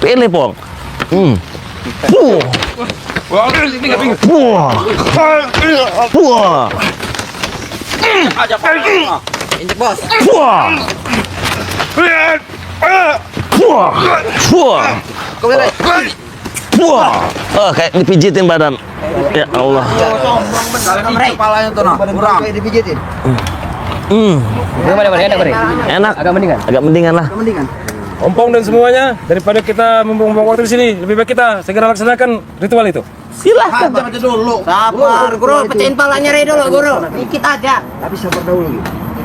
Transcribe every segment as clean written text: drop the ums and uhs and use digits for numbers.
Pilih, Pong. Wah. Injek bos. Wah. Wah. Oh, kayak dipijitin badan. Ya Allah. Kepalanya tuh nah. Kurang. Dipijitin. Gimana, enak, Bre? Enak. Agak mendingan. Agak mendingan lah. Mendingan. Ompong dan semuanya, daripada kita membuang waktu di sini, lebih baik kita segera laksanakan ritual itu. Silahkan. Sabar dulu. Sabar, Guru. Pecahin palanya Ray dulu, Guru. Dikit aja. Tapi sabar dahulu.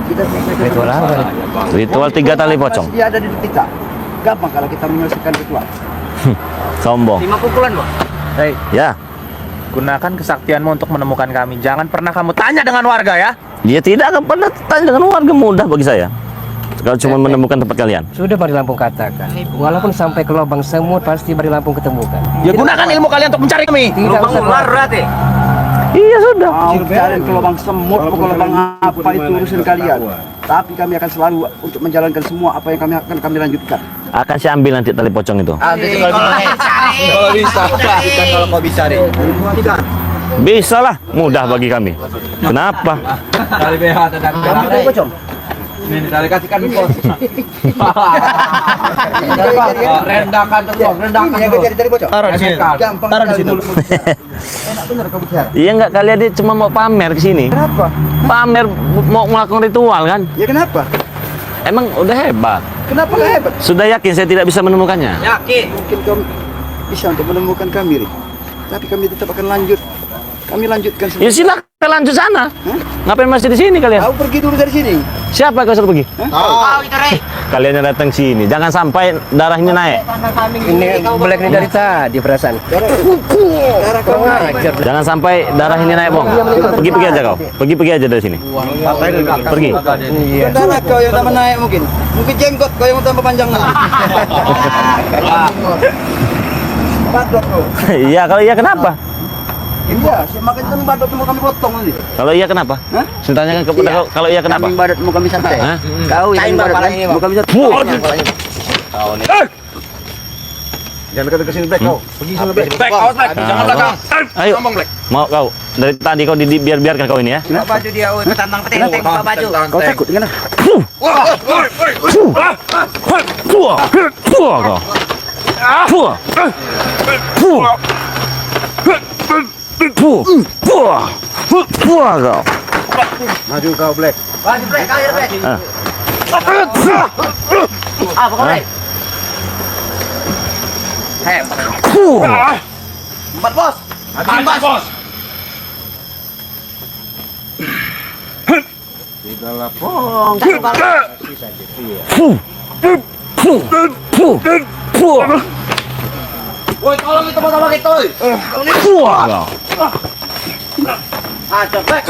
Kita selesaikan Ritual apa? Ritual 3 tali pocong. Dia ada di kita. Gampang kalau kita menyelesaikan ritual. Sombong. 5 pukulan, Bos. Hei, Ya. gunakan kesaktianmu untuk menemukan kami. Jangan pernah kamu tanya dengan warga ya. Dia tidak akan pernah tanya dengan warga, mudah bagi saya. Kalau cuma menemukan tempat kalian. Sudah Bari Lampung katakan, walaupun sampai ke lubang semut pasti Bari Lampung ketemukan. Ya gunakan ilmu kalian untuk mencari kami. Tidak usah Ular berarti. Iya sudah. Mau cari ke lubang semut, ke lubang apa itu urusan kalian. Tapi kami akan selalu untuk menjalankan semua apa yang kami lanjutkan. Akan saya ambil nanti tali pocong itu. Kalau bisa, kalau kau bisa deh. Bisa lah, mudah bagi kami. Kenapa? Kali BH dan kali pocong. Ini ditarik kasihkan bos. Rendahkan terus, rendahkan. Iya, jadi dari pocong. Taruh di sini. Taruh di situ. Enak benar kau bicara. Iya nggak, kalian dia cuma mau pamer ke sini. Kenapa? Pamer mau melakukan ritual kan? Ya kenapa? Emang udah hebat. Kenapa nggak hebat? Sudah yakin saya tidak bisa menemukannya? Yakin. Mungkin kau bisa untuk menemukan kami, Ri. Tapi kami tetap akan lanjut. Kami lanjutkan semua. Ya silakan lanjut sana. Ngapain masih di sini kalian? Kau pergi dulu dari sini. Siapa kau suruh pergi? Tahu itu, Ri. Kalian yang datang sini, jangan sampai darah ini naik. Ini Black ini dari tadi perasaan. Darah kau naik. Jangan sampai darah ini naik, Bong. Pergi aja kau. Pergi aja dari sini. Pergi. Bukan darah kau yang tambah naik mungkin. Mungkin jenggot kau yang tambah panjang nanti. Badut kau. Iya, kalau iya kenapa? Iya, makanya kan badut mau kami potong nanti. Kalau iya kenapa? Hah? Saya tanyakan kepada kau, kalau iya kenapa? Kambing badut mau kami santai. Hah? Kau yang badut kan? Mau kami santai. Jangan dekat ke sini, Black kau. Pergi sana, Black. Black, awas Black, jangan belakang. Ayo, mau kau dari tadi kau biarkan kau ini ya. Kenapa baju dia petantang petenteng buka baju? Kau takut dengan maju kau, Black. Maju, Black, kau ya, Black. Apa kau, Black? Empat, Bos. Empat, Bos. Tidak lapong. Woi, tolong itu sama kita, woi. Aja, Black.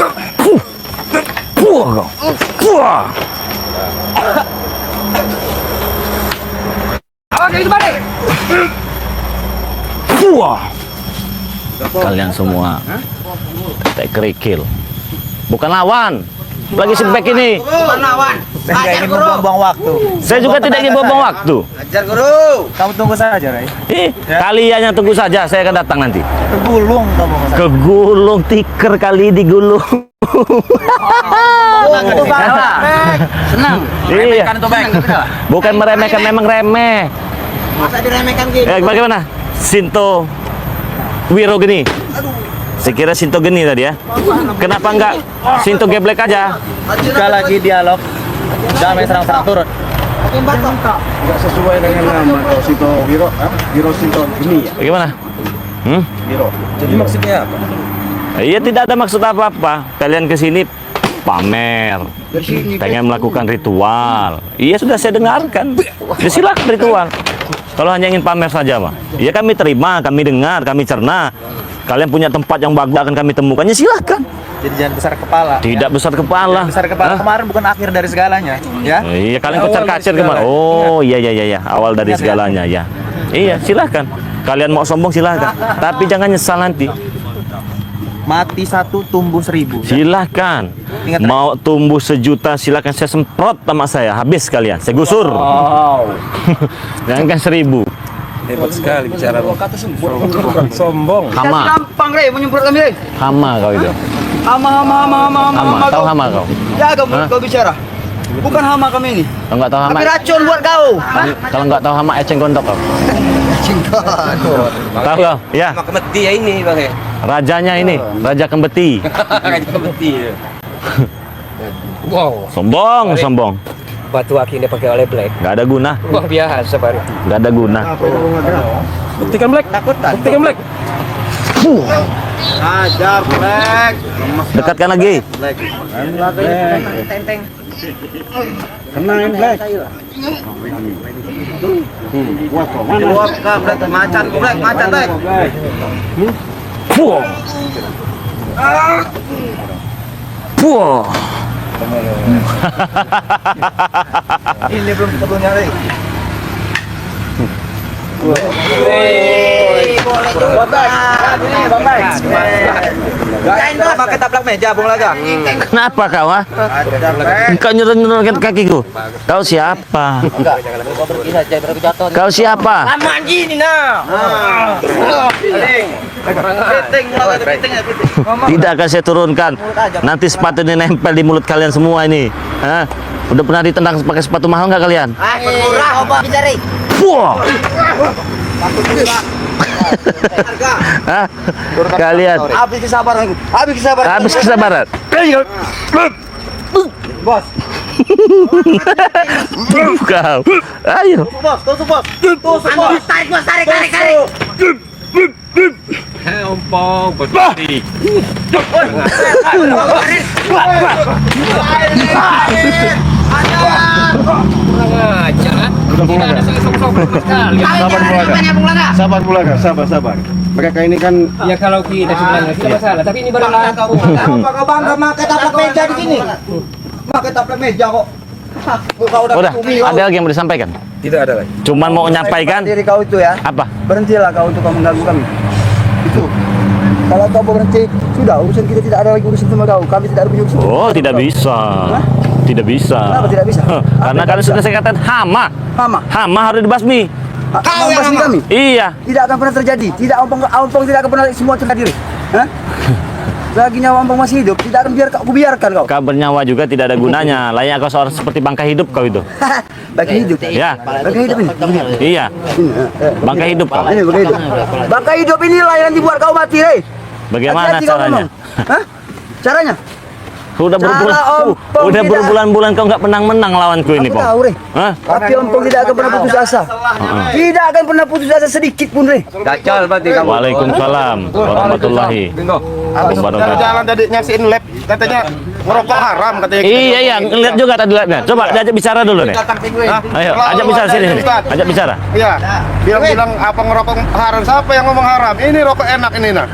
Awas itu balik. Kalian semua tak kerikil. Bukan lawan. Lagi sebek ini. Bukan lawan. Ajar, Guru. Buang waktu. Saya juga tidak ingin buang waktu. Ajar, Guru. Kamu tunggu saja, Ray. Kalian yang tunggu saja, saya akan datang nanti. Kegulung kamu. Kegulung tiker kali digulung. Senang. Iya. Kan itu, Black. Bukan meremehkan, memang remeh. Masa diremehkan gini? Bagaimana? Sinto Wiro geni. Saya kira Sinto geni tadi ya. Kenapa enggak Sinto geblek aja? Jika lagi dialog, jangan main serang-serang turun. Enggak sesuai dengan nama kau Sinto Wiro, Wiro Sinto gini ya. Bagaimana? Wiro. Jadi maksudnya apa? Iya, tidak ada maksud apa-apa. Kalian ke sini pamer, Dari sini. pengen melakukan ritual. Iya, sudah saya dengarkan. Ya, silakan ritual. Kalau hanya ingin pamer saja, Pak. Ya kami terima, kami dengar, kami cerna. Kalian punya tempat yang bagus akan kami temukannya, silakan. Jadi jangan besar kepala. Tidak besar kepala. Besar kepala kemarin bukan akhir dari segalanya, ya. Iya, kalian kocar-kacir kemana? Oh, iya. Awal dari segalanya, ya. Iya, silakan. Kalian mau sombong silakan. Tapi jangan nyesal nanti. Mati 1 tumbuh 1000. Silakan. Ingat, Mau tumbuh 1.000.000, silakan saya semprot sama saya. Habis kalian. Saya gusur. Wow. Jangan 1.000. Hebat sekali bicara. Sombong. Hama. Gampang Rey menyemprot kami Rey. Hama kau itu. Hama. Hama. Tahu hama kau? Jaga mulut kau bicara. Bukan hama kami ini. Kalau nggak tahu hama, Tapi racun buat kau. kalau nggak tahu hama eceng gondok kau. Tahu kau? Ya. Mak kemeti ya ini bang ya. Rajanya ini, Raja Kembeti. Raja kemeti. Wow. Sombong. Batu aki ini pakai oleh black. Nggak ada guna. Wah biasa baru. Nggak ada guna. Buktikan Black. Buktikan Black. Ajar Black. Dekatkan lagi. Kenangin Black. Luap ka Black. Macan Black. Macan Black. Puh. Puh. Ini belum ketemunya Rey. Pakai taplak meja, Bung Laga. Kenapa kau, ha? Kau nyuruh-nyuruhkan kakiku. Kau siapa? Kau siapa? Manji ini nah. Tidak akan saya turunkan. Nanti sepatu ini nempel di mulut kalian semua ini. Hah? Udah pernah ditendang pakai sepatu mahal nggak kalian? Wah. Hah? Kalian Habis kesabaran. habis kesabaran. Bos. Kau. Ayo. Bos, tusuk bos. Tusuk bos. Tarik. Ompong berarti. Sabar Bulaga, sabar. Mereka ini kan Ya kalau kita sebenarnya tidak masalah, tapi ini barang aku. Apa kau bangga pakai taplak meja di sini? Pakai taplak meja kok. Muka udah Udah, kumi, ada lagi yang mau disampaikan? Tidak ada lagi. Cuman mau menyampaikan diri kau itu ya. apa? Berhentilah kau untuk mengganggu kami. Itu. Kalau kau berhenti, sudah urusan kita tidak ada lagi urusan sama kau. Kami tidak ada urusan. Oh, tidak bisa. Tidak bisa. Kenapa tidak bisa? Karena kalian sudah saya katakan hama. Hama harus dibasmi. Kau yang kami. Iya. Tidak akan pernah terjadi. Tidak ompong tidak akan pernah semua terjadi. Hah? Lagi nyawa ompong masih hidup, tidak akan aku biarkan kau. Kau bernyawa juga tidak ada gunanya. Layak kau seorang seperti bangkai hidup kau itu. Bagi hidup. Ya. Bagi hidup ini. Iya. Bangkai hidup kau. Ini bagi hidup. Bangkai hidup inilah yang dibuat kau mati, Rey. Bagaimana Hati-hati kau caranya? ngomong. Hah? Caranya? Udah Cara berbulan-bulan kau nggak menang-menang lawanku ini, Aku Pong. tahu, Rey. Hah? Tapi ompong tidak akan pernah putus asa. Tidak akan pernah putus asa sedikit pun, Rey. Dajjal berarti kamu. Waalaikumsalam warahmatullahi wabarakatuh. jalan tadi nyaksiin lab katanya ngerokok haram katanya. Iya, ngeliat juga tadi liatnya. Coba diajak bicara dulu nih. Ayo, ajak bicara sini. Ajak bicara. Iya, bilang apa ngerokok haram? Siapa yang ngomong haram? Ini rokok enak ini nah.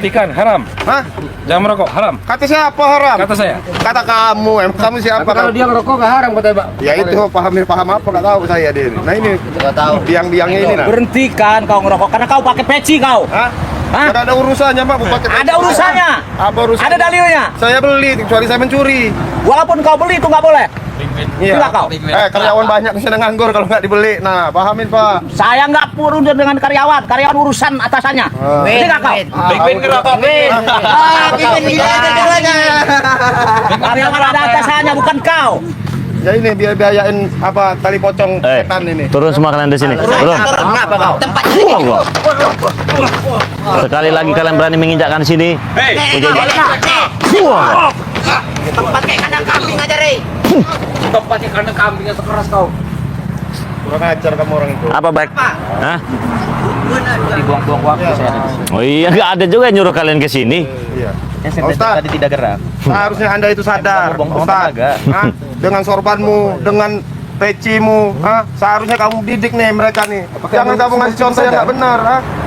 Ikan haram. Hah? Jangan merokok haram. Kata siapa haram? Kata saya. Kata kamu, emang kamu siapa? Kalau dia ngerokok nggak haram katanya Pak. Ya itu paham apa nggak tahu saya dia. Nah ini Nggak tahu. biang-biangnya ini nah. Berhentikan kau ngerokok karena kau pakai peci kau. Hah? Hah? Tidak ada urusannya Pak, bukan Ada urusannya. Apa urusannya? Ada dalilnya. Saya beli, kecuali saya mencuri. Walaupun kau beli itu nggak boleh. Iya. Gila kau. Karyawan banyak di sana nganggur kalau nggak dibeli. Nah, pahamin Pak. Saya nggak perlu dengan karyawan urusan atasannya. Ini nggak kau. Bikin ngerokok. Karyawan ada atasannya bukan kau. Ya ini biar biayain apa tali pocong setan ini. Turun semua kalian di sini. Turun. Kenapa kau? Wah. Sekali lagi kalian berani menginjakkan sini. Wah. Tempat kayak kandang kambing aja Rey. Tempat kayak kandang kambing yang sekeras kau. Kurang ajar kamu orang itu. Apa baik? Hah? Dibuang-buang waktu saya ada di sini. Oh iya, nggak ada juga yang nyuruh kalian ke sini. Iya. Saya tadi tidak gerak. Seharusnya Anda itu sadar, Ustaz. Hah? Dengan sorbanmu, dengan pecimu, seharusnya kamu didik nih mereka nih. Jangan kamu ngasih contoh yang nggak benar,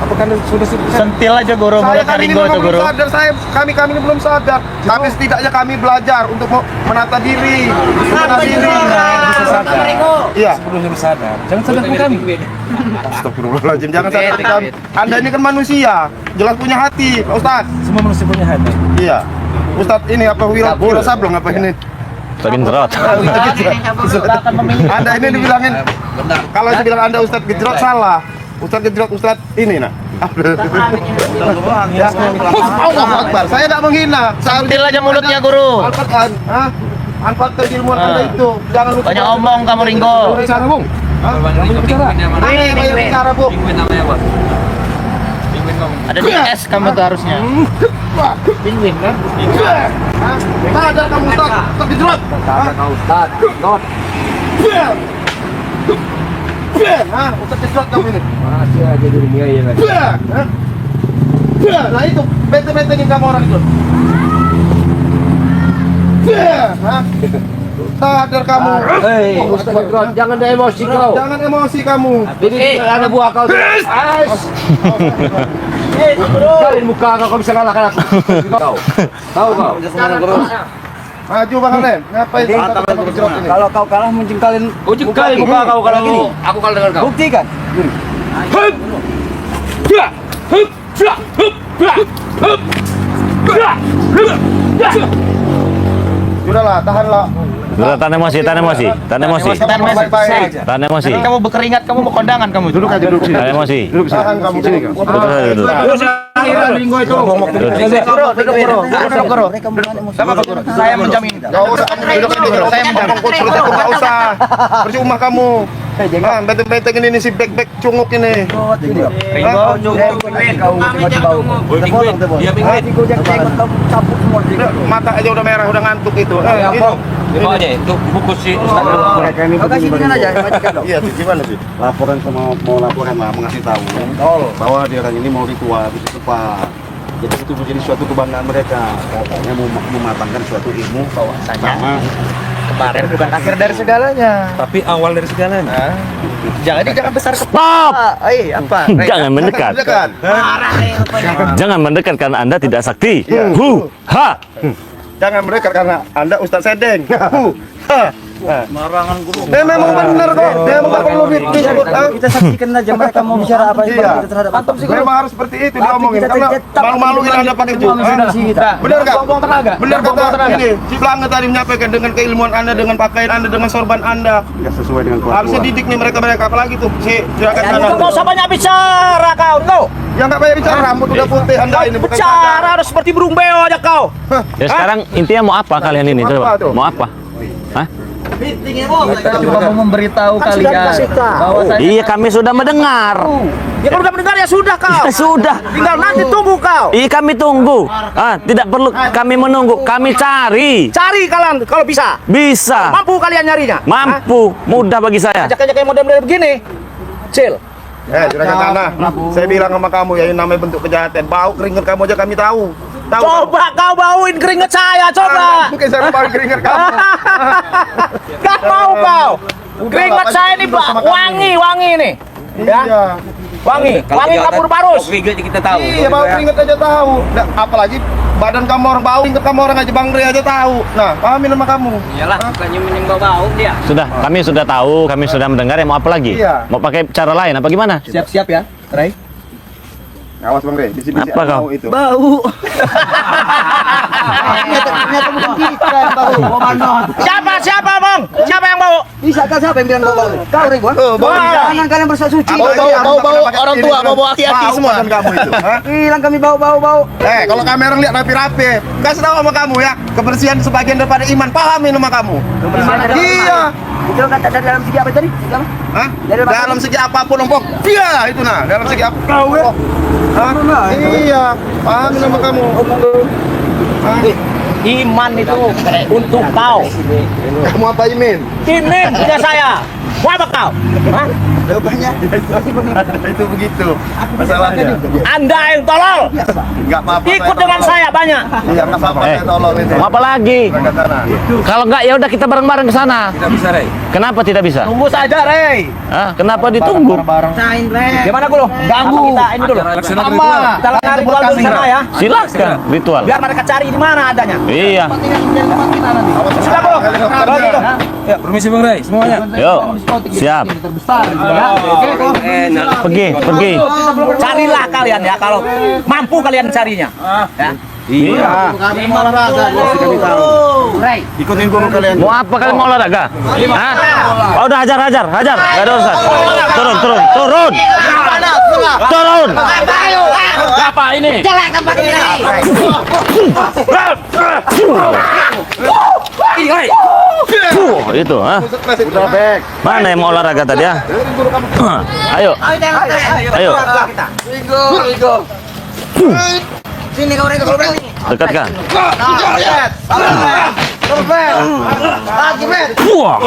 Apakah sudah Sentil aja guru Saya kami ini memang belum sadar, kami ini belum sadar. Tapi setidaknya kami belajar untuk menata diri, menata diri. Iya. sebelum sadar? Jangan sadarkan kami. Astagfirullahaladzim, jangan sadar kami. Anda ini kan manusia, jelas punya hati, Pak Ustaz. Semua manusia punya hati. Iya. Ustaz ini apa Wiro Sablong apa ini? Lagi ngerot. Anda ini dibilangin, kalau dibilang Anda Ustaz gejrot salah. Ustaz gejrot, Ustaz ini nah. Allah Akbar. Saya enggak menghina. Sentil aja mulutnya guru. Manfaatkan, manfaatkan ilmuwan Anda itu. Jangan lupa. Banyak omong kamu Ringo. Bicara, Bung. Ini bicara, Bung. Ada di S kamu tuh harusnya. Penguin kan? Sadar kamu, Ustaz. Ustaz gejrot. Ustaz, not. Ustaz gejrot kamu ini. Masih aja di dunia ya lagi. Nah itu, benteng-bentengin kamu orang itu. Sadar kamu. Hei, Ustaz Gejrot, jangan ada emosi kau. Jangan emosi kamu. Ini ada buah kau. Kalian muka kau bisa ngalahkan aku. Kau. Tahu kau? Maju Bang Alen. Ngapain Ustaz Gejrot ini? Kalau kau kalah menjengkalin Jengkalin muka kau kalau gini. Aku kalah dengan kau. Buktikan. Sudahlah, tahanlah. Udah, tahan emosi, tahan emosi, tahan emosi, tahan emosi, Kamu berkeringat, kamu mau kondangan kamu. Duduk aja, duduk sini. tahan emosi. Tahan kamu sini. Duduk. Minggu itu. Guru. Saya menjamin. Gak usah kamu duduk. Saya menjamin. Gak usah. Percuma kamu. Benteng-benteng ini si bek-bek cunguk ini. Mata aja udah merah, udah ngantuk itu. Itu aja, itu bungkus sih. Mereka ini kasih dengan aja, bacakan dong. Iya, gimana sih? Laporan sama mau laporan lah, mengasih tahu bahwa dia orang ini mau ritual di situ Pak. Jadi itu menjadi suatu kebanggaan mereka. Katanya mau mematangkan suatu ilmu sama Kemarin bukan akhir dari segalanya. Tapi awal dari segalanya. Jangan besar Stop! apa? Jangan mendekat. Dekat. Jangan mendekat karena Anda tidak sakti. Ha! Jangan mereka karena Anda Ustaz Sedeng. Marangan guru. Memang benar kok. Memang nggak perlu disebut. kita saksikan aja mereka mau bicara apa kita terhadap mantap sih. Memang harus seperti itu diomongin karena malu-maluin Anda pakai juga. Benar nggak? Benar kata ini. Si Belanga tadi menyampaikan dengan keilmuan Anda, dengan pakaian Anda, dengan sorban Anda. Sesuai dengan Harusnya didik nih mereka apalagi tuh si gerakan sana. Mau banyak bicara kau, tuh. Yang nggak banyak bicara, rambut udah putih Anda ini bukan Bicara harus seperti burung beo aja kau. Ya sekarang intinya mau apa kalian ini? Coba. Mau apa? Hah? Kita cuma mau memberitahu kalian bahwa Iya, kami sudah mendengar. ya kalau udah mendengar ya sudah kau. Ya sudah. Tinggal nanti tunggu kau. Iya, kami tunggu. Tidak perlu kami menunggu, kami cari. Cari kalian kalau bisa. Bisa. Mampu kalian nyarinya? Mampu, mudah bagi saya. Ajak-ajak yang model-model begini. Cil. juragan tanah. Saya bilang sama kamu ya ini namanya bentuk kejahatan. Bau keringat kamu aja kami tahu. Coba kau bauin keringet saya, coba. Mungkin saya bau keringat kamu. Gak mau kau. Keringet saya ini wangi nih. Ya. Iya. Wangi kapur barus. Kita tahu. Iya, bau keringat aja tahu. Apalagi badan kamu orang bau, keringat kamu orang aja Bang Ri aja tahu. Nah, pahamin sama kamu. Iyalah, bukannya menyembah bau dia. Sudah, kami sudah tahu, kami sudah mendengar. Ya mau apa lagi? Iya. Mau pakai cara lain apa gimana? Siap-siap ya, Ray. Awas Bang Ri, bisi-bisi Apa kau? bau itu. Bau. Ternyata bukan kita yang bau. Siapa, Bang? Siapa yang bau? Bisa kan siapa yang bilang bau? Kau Ray, Bang. Jangan kalian bersuci. Bau orang tua, bau aki-aki semua kan kamu itu. Hilang kami bau. Kalau kamera lihat rapi-rapi, kasih tahu sama kamu ya, kebersihan sebagian daripada iman, pahamin sama kamu. Iya. Itu kata dari dalam segi apa tadi? Hah? Dalam segi apapun ompong. Iya, itu nah, dalam segi apa? Kau ya. Iya, pahamin sama kamu. Iman itu untuk kau. Kamu apa Imin? Imin punya saya. Mau apa kau? Hah? Itu begitu masalahnya. Anda yang tolol. Enggak apa-apa. Ikut dengan saya banyak. Iya, enggak apa-apa. Saya tolong itu. Mau apa lagi? Kalau enggak ya udah kita bareng-bareng ke sana. Tidak bisa, Rey. Kenapa tidak bisa? Tunggu saja, Rey. Kenapa ditunggu? Sain Ray. Gimana guru? Ganggu. Kita ini dulu. Laksanakan Sama. ritual. Kita lakukan ritual dulu di sana ya. Silakan ritual. Biar mereka cari di mana adanya. Iya. Sudah, Bro. Kalau gitu. Permisi Bang Rey, semuanya. Yuk. Siap. Pergi. Carilah kalian ya kalau mampu kalian carinya. Ya. Iya. Ikutin guru kalian. Mau apa kalian mau olahraga? Hah? Oh, udah hajar. Gak ada urusan. Turun. Turun. Apa ini? Jalan tempat ini. Itu, ah. Mana yang mau olahraga tadi ya? Ayo, ayo. Sini kau rego berani. Dekatkan. Wah.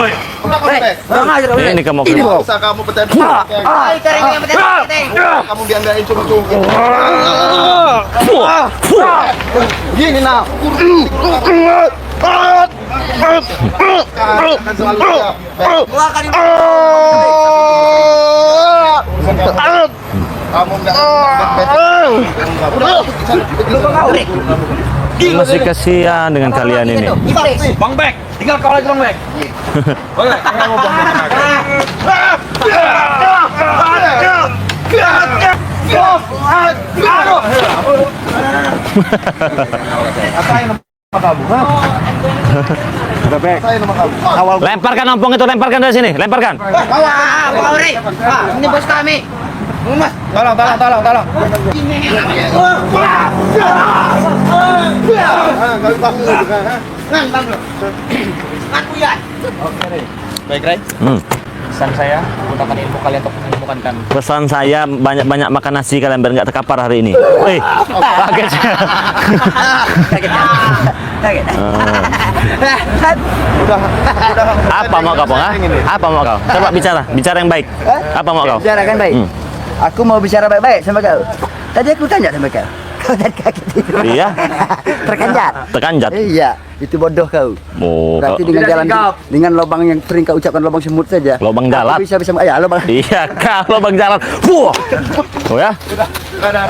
Ini kamu. Usah kamu bertemu. Ayo cari yang penting. Kamu diandain cung-cung. Gini nah. Akan selalu siap. Keluarkan ini. Kamu enggak. Masih kasihan dengan kalian ini. Bang Bek, tinggal kau lagi Bang Bek. Lemparkan ompong itu, lemparkan dari sini, lemparkan. Bawa Uri. Ini bos kami. Mas, Tolong. Kali bangun juga. ngan bang lo. Aku ya. Baik, Ray. Pesan saya, gunakan ilmu kalian untuk menemukan kami. Pesan saya banyak-banyak makan nasi kalian biar nggak terkapar hari ini. Wih, kaget. Apa mau kau, Pong? Apa mau kau? Coba bicara yang baik. Apa mau kau? Bicara kan baik. Aku mau bicara baik-baik sama kau. Tadi aku tanya sama kau. Kau tadi kaget itu. Iya. Terkanjat. Iya, itu bodoh kau. Oh, Berarti dengan jalan dengan lubang yang sering kau ucapkan lubang semut saja. Lubang jalan. Bisa ya lubang. Iya, kalau bang jalan. Wah. Oh ya.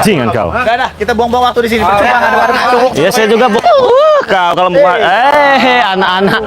Jangan kau. Dah, kita buang-buang waktu di sini. Percuma ada waktu. Iya, saya juga. Kau kalau anak-anak